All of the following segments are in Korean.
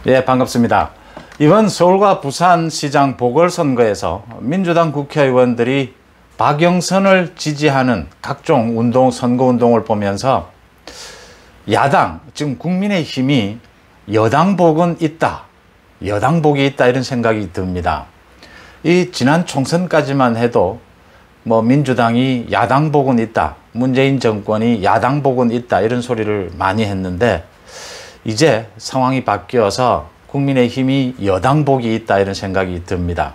예, 반갑습니다. 이번 서울과 부산시장 보궐선거에서 민주당 국회의원들이 박영선을 지지하는 각종 운동, 선거운동을 보면서 야당, 지금 국민의힘이 여당복은 있다, 여당복이 있다 이런 생각이 듭니다. 이 지난 총선까지만 해도 민주당이 야당복은 있다, 문재인 정권이 야당복은 있다 이런 소리를 많이 했는데 이제 상황이 바뀌어서 국민의힘이 여당복이 있다 이런 생각이 듭니다.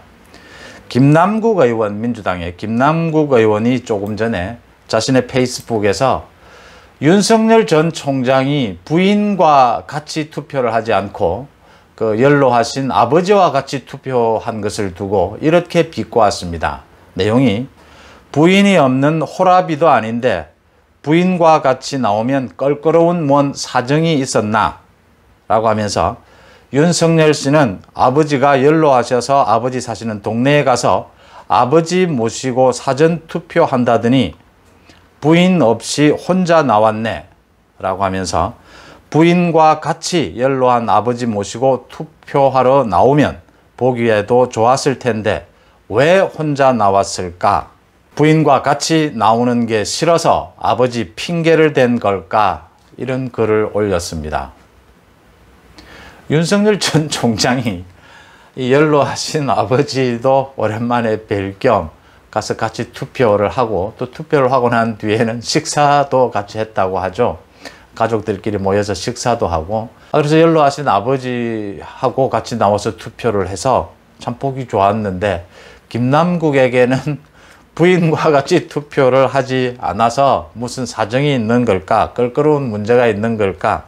김남국 의원, 민주당의 김남국 의원이 조금 전에 자신의 페이스북에서 윤석열 전 총장이 부인과 같이 투표를 하지 않고 연로하신 아버지와 같이 투표한 것을 두고 이렇게 비꼬았습니다. 내용이 부인이 없는 호라비도 아닌데 부인과 같이 나오면 껄끄러운 뭔 사정이 있었나? 라고 하면서 윤석열 씨는 아버지가 연로하셔서 아버지 사시는 동네에 가서 아버지 모시고 사전 투표한다더니 부인 없이 혼자 나왔네 라고 하면서 부인과 같이 연로한 아버지 모시고 투표하러 나오면 보기에도 좋았을 텐데 왜 혼자 나왔을까? 부인과 같이 나오는 게 싫어서 아버지 핑계를 댄 걸까? 이런 글을 올렸습니다. 윤석열 전 총장이 연로하신 아버지도 오랜만에 뵐 겸 가서 같이 투표를 하고 또 투표를 하고 난 뒤에는 식사도 같이 했다고 하죠. 가족들끼리 모여서 식사도 하고, 그래서 연로하신 아버지하고 같이 나와서 투표를 해서 참 보기 좋았는데 김남국에게는 부인과 같이 투표를 하지 않아서 무슨 사정이 있는 걸까? 껄끄러운 문제가 있는 걸까?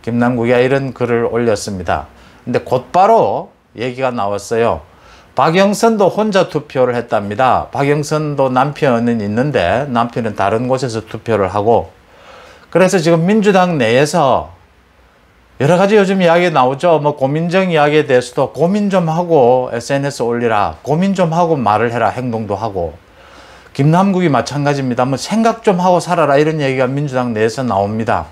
김남국이 이런 글을 올렸습니다. 근데 곧바로 얘기가 나왔어요. 박영선도 혼자 투표를 했답니다. 박영선도 남편은 있는데 남편은 다른 곳에서 투표를 하고, 그래서 지금 민주당 내에서 여러 가지 요즘 이야기 나오죠. 고민정 이야기에 대해서도 고민 좀 하고 SNS 올리라, 고민 좀 하고 말을 해라, 행동도 하고. 김남국이 마찬가지입니다. 생각 좀 하고 살아라 이런 얘기가 민주당 내에서 나옵니다.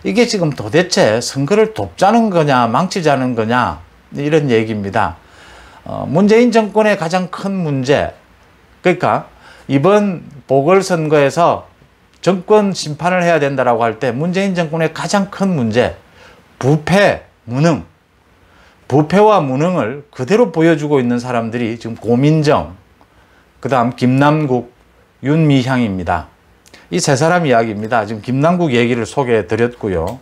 이게 지금 도대체 선거를 돕자는 거냐 망치자는 거냐 이런 얘기입니다. 문재인 정권의 가장 큰 문제, 그러니까 이번 보궐선거에서 정권 심판을 해야 된다라고 할 때 문재인 정권의 가장 큰 문제, 부패, 무능, 부패와 무능을 그대로 보여주고 있는 사람들이 지금 고민정, 그 다음 김남국, 윤미향입니다. 이 세 사람 이야기입니다. 지금 김남국 얘기를 소개해 드렸고요.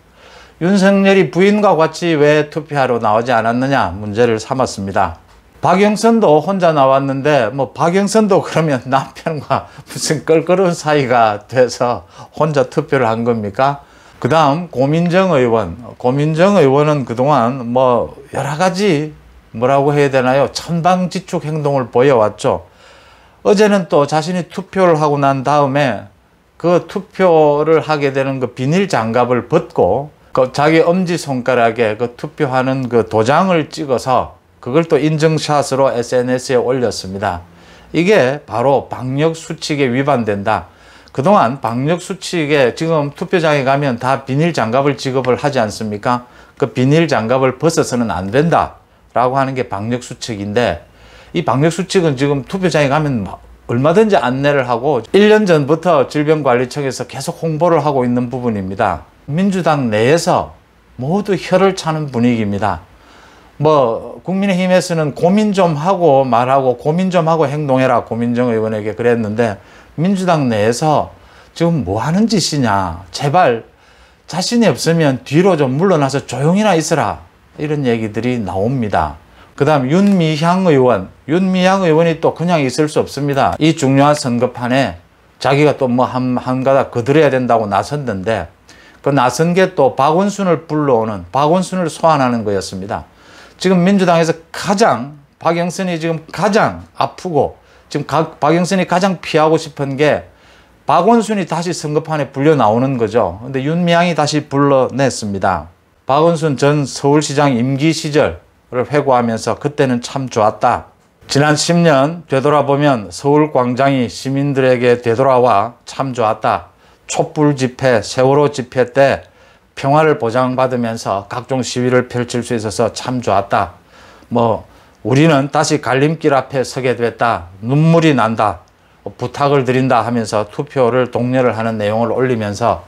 윤석열이 부인과 같이 왜 투표하러 나오지 않았느냐 문제를 삼았습니다. 박영선도 혼자 나왔는데 박영선도 그러면 남편과 무슨 껄끄러운 사이가 돼서 혼자 투표를 한 겁니까? 그 다음 고민정 의원은 그동안 여러 가지 뭐라고 해야 되나요? 천방지축 행동을 보여왔죠. 어제는 또 자신이 투표를 하고 난 다음에 그 투표를 하게 되는 그 비닐 장갑을 벗고 자기 엄지손가락에 그 투표하는 그 도장을 찍어서 그걸 또 인증샷으로 SNS에 올렸습니다. 이게 바로 방역수칙에 위반된다. 그동안 방역수칙에 지금 투표장에 가면 다 비닐 장갑을 지급을 하지 않습니까? 그 비닐 장갑을 벗어서는 안 된다 라고 하는 게 방역수칙인데, 이 방역수칙은 지금 투표장에 가면 얼마든지 안내를 하고 1년 전부터 질병관리청에서 계속 홍보를 하고 있는 부분입니다. 민주당 내에서 모두 혀를 차는 분위기입니다. 국민의힘에서는 고민 좀 하고 말하고 고민 좀 하고 행동해라, 고민정 의원에게 그랬는데 민주당 내에서 지금 뭐 하는 짓이냐, 제발 자신이 없으면 뒤로 좀 물러나서 조용히나 있어라 이런 얘기들이 나옵니다. 그 다음 윤미향 의원이 또 그냥 있을 수 없습니다. 이 중요한 선거판에 자기가 또 한 가닥 거들어야 된다고 나섰는데 그 나선 게 또 박원순을 불러오는, 박원순을 소환하는 거였습니다. 지금 민주당에서 박영선이 지금 가장 아프고 지금 박영선이 가장 피하고 싶은 게 박원순이 다시 선거판에 불려 나오는 거죠. 근데 윤미향이 다시 불러냈습니다. 박원순 전 서울시장 임기 시절을 회고하면서 그때는 참 좋았다. 지난 10년 되돌아보면 서울광장이 시민들에게 되돌아와 참 좋았다. 촛불 집회, 세월호 집회 때 평화를 보장받으면서 각종 시위를 펼칠 수 있어서 참 좋았다. 뭐 우리는 다시 갈림길 앞에 서게 됐다. 눈물이 난다. 부탁을 드린다 하면서 투표를 독려를 하는 내용을 올리면서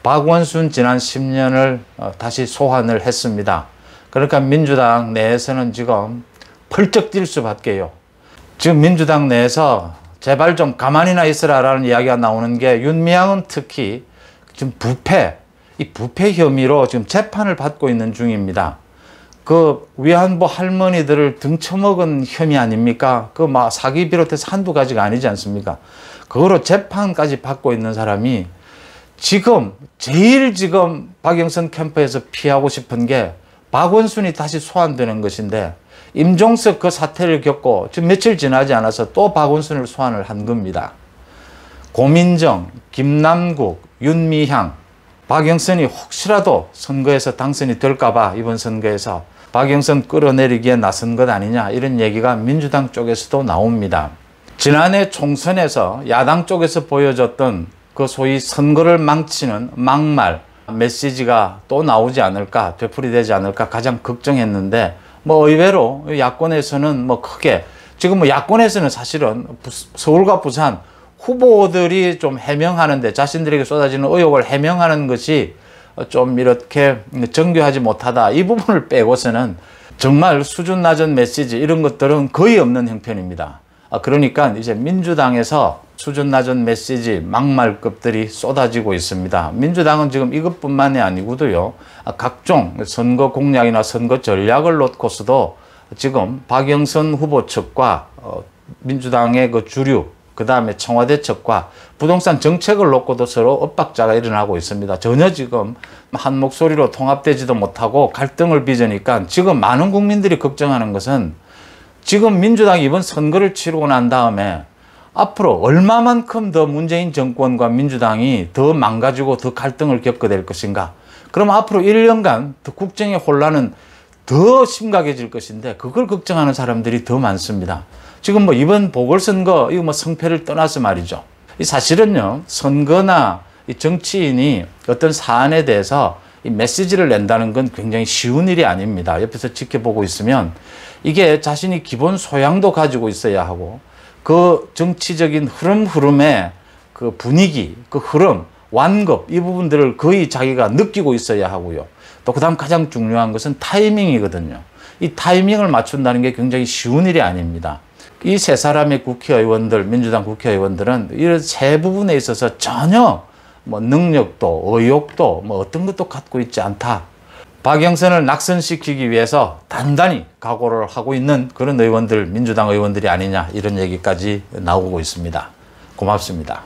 박원순 지난 10년을 다시 소환을 했습니다. 그러니까 민주당 내에서는 지금 펄쩍 뛸 수밖에요. 지금 민주당 내에서 제발 좀 가만히나 있으라라는 이야기가 나오는 게 윤미향은 특히 지금 이 부패 혐의로 지금 재판을 받고 있는 중입니다. 그 위안부 할머니들을 등쳐먹은 혐의 아닙니까? 그 막 사기 비롯해서 한두 가지가 아니지 않습니까? 그거로 재판까지 받고 있는 사람이 제일 박영선 캠프에서 피하고 싶은 게 박원순이 다시 소환되는 것인데, 임종석 그 사태를 겪고 지금 며칠 지나지 않아서 또 박원순을 소환을 한 겁니다. 고민정, 김남국, 윤미향, 박영선이 혹시라도 선거에서 당선이 될까봐 이번 선거에서 박영선 끌어내리기에 나선 것 아니냐, 이런 얘기가 민주당 쪽에서도 나옵니다. 지난해 총선에서 야당 쪽에서 보여줬던 그 소위 선거를 망치는 막말 메시지가 또 나오지 않을까, 되풀이되지 않을까 가장 걱정했는데, 뭐 의외로 야권에서는 뭐 크게, 지금 뭐 야권에서는 사실은 서울과 부산 후보들이 좀 해명하는데, 자신들에게 쏟아지는 의혹을 해명하는 것이 좀 이렇게 정교하지 못하다, 이 부분을 빼고서는 정말 수준 낮은 메시지 이런 것들은 거의 없는 형편입니다. 그러니까 이제 민주당에서 수준 낮은 메시지 막말급들이 쏟아지고 있습니다. 민주당은 지금 이것뿐만이 아니고도요, 각종 선거 공약이나 선거 전략을 놓고서도 지금 박영선 후보 측과 민주당의 그 주류, 그 다음에 청와대 측과 부동산 정책을 놓고도 서로 엇박자가 일어나고 있습니다. 전혀 지금 한 목소리로 통합되지도 못하고 갈등을 빚으니까 지금 많은 국민들이 걱정하는 것은, 지금 민주당이 이번 선거를 치르고 난 다음에 앞으로 얼마만큼 더 문재인 정권과 민주당이 더 망가지고 더 갈등을 겪게 될 것인가. 그럼 앞으로 1년간 더 국정의 혼란은 더 심각해질 것인데, 그걸 걱정하는 사람들이 더 많습니다. 지금 뭐 이번 보궐선거, 이거 뭐 성패를 떠나서 말이죠. 이 사실은요, 선거나 이 정치인이 어떤 사안에 대해서 이 메시지를 낸다는 건 굉장히 쉬운 일이 아닙니다. 옆에서 지켜보고 있으면 이게 자신이 기본 소양도 가지고 있어야 하고, 그 정치적인 흐름의 그 분위기, 그 흐름, 완급, 이 부분들을 거의 자기가 느끼고 있어야 하고요. 또 그다음 가장 중요한 것은 타이밍이거든요. 이 타이밍을 맞춘다는 게 굉장히 쉬운 일이 아닙니다. 이 세 사람의 국회의원들, 민주당 국회의원들은 이런 세 부분에 있어서 전혀 뭐 능력도, 의욕도, 뭐 어떤 것도 갖고 있지 않다. 박영선을 낙선시키기 위해서 단단히 각오를 하고 있는 그런 의원들, 민주당 의원들이 아니냐, 이런 얘기까지 나오고 있습니다. 고맙습니다.